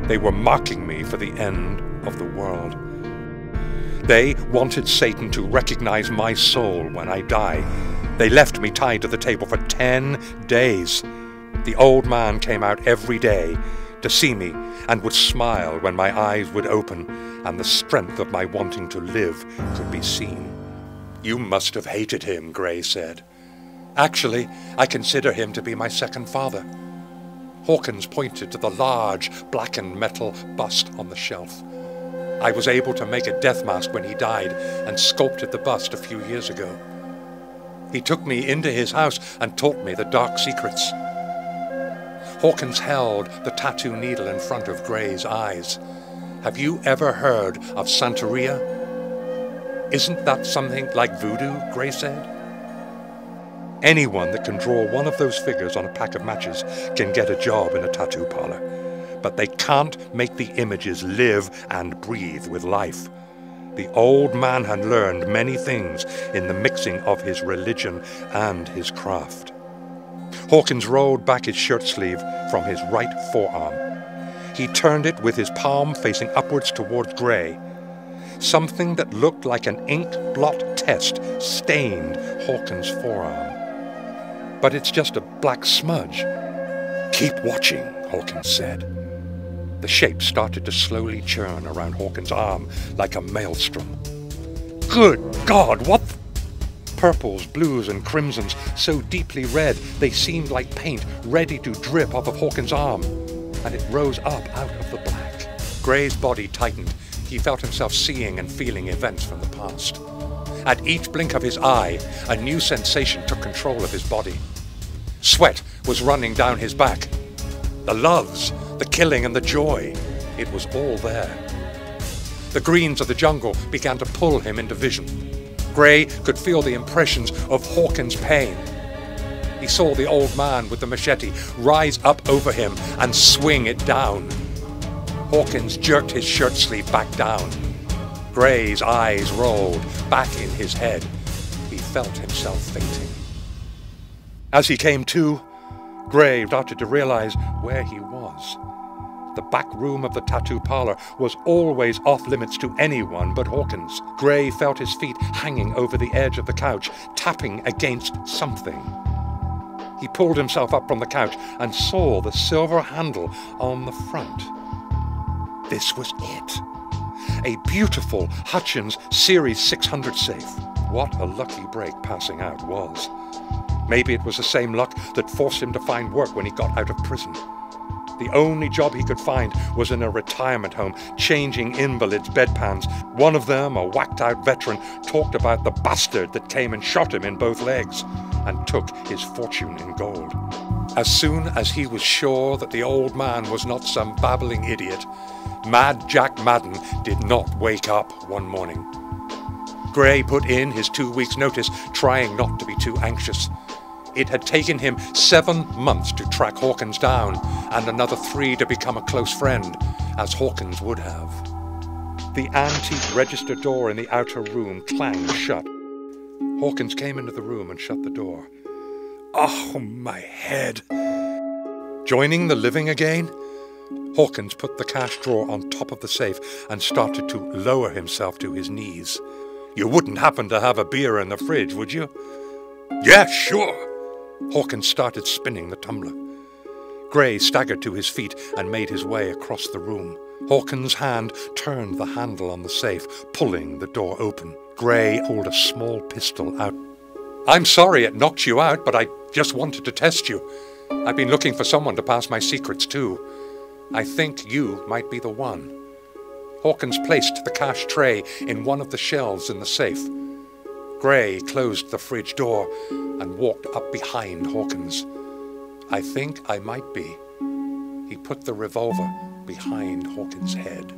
They were marking me for the end of the world. They wanted Satan to recognize my soul when I die. They left me tied to the table for 10 days. The old man came out every day to see me and would smile when my eyes would open and the strength of my wanting to live could be seen. "You must have hated him," Gray said. "Actually, I consider him to be my second father." Hawkins pointed to the large, blackened metal bust on the shelf. "I was able to make a death mask when he died and sculpted the bust a few years ago. He took me into his house and taught me the dark secrets." Hawkins held the tattoo needle in front of Gray's eyes. "Have you ever heard of Santeria?" "Isn't that something like voodoo?" Gray said. "Anyone that can draw one of those figures on a pack of matches can get a job in a tattoo parlor, but they can't make the images live and breathe with life. The old man had learned many things in the mixing of his religion and his craft." Hawkins rolled back his shirt sleeve from his right forearm. He turned it with his palm facing upwards towards Gray. Something that looked like an ink blot test stained Hawkins' forearm. "But it's just a black smudge." "Keep watching," Hawkins said. The shape started to slowly churn around Hawkins' arm like a maelstrom. "Good God, what?" Purples, blues and crimsons, so deeply red they seemed like paint ready to drip off of Hawkins' arm, and it rose up out of the black. Gray's body tightened. He felt himself seeing and feeling events from the past. At each blink of his eye, a new sensation took control of his body. Sweat was running down his back. The loves, the killing and the joy, it was all there. The greens of the jungle began to pull him into vision. Gray could feel the impressions of Hawkins' pain. He saw the old man with the machete rise up over him and swing it down. Hawkins jerked his shirt sleeve back down. Gray's eyes rolled back in his head. He felt himself fainting. As he came to, Gray started to realize where he was. The back room of the tattoo parlor was always off limits to anyone but Hawkins. Gray felt his feet hanging over the edge of the couch, tapping against something. He pulled himself up from the couch and saw the silver handle on the front. This was it. A beautiful Hutchins Series 600 safe. What a lucky break passing out was. Maybe it was the same luck that forced him to find work when he got out of prison. The only job he could find was in a retirement home, changing invalids' bedpans. One of them, a whacked-out veteran, talked about the bastard that came and shot him in both legs and took his fortune in gold. As soon as he was sure that the old man was not some babbling idiot, Mad Jack Madden did not wake up one morning. Gray put in his 2 weeks' notice, trying not to be too anxious. It had taken him 7 months to track Hawkins down, and another 3 to become a close friend, as Hawkins would have. The antique register door in the outer room clanged shut. Hawkins came into the room and shut the door. Oh, my head! Joining the living again? Hawkins put the cash drawer on top of the safe and started to lower himself to his knees. "You wouldn't happen to have a beer in the fridge, would you?" "Yeah, sure." Hawkins started spinning the tumbler. Gray staggered to his feet and made his way across the room. Hawkins' hand turned the handle on the safe, pulling the door open. Gray pulled a small pistol out. "I'm sorry it knocked you out, but I just wanted to test you. I've been looking for someone to pass my secrets to. I think you might be the one." Hawkins placed the cash tray in one of the shelves in the safe. Gray closed the fridge door and walked up behind Hawkins. "I think I might be." He put the revolver behind Hawkins' head.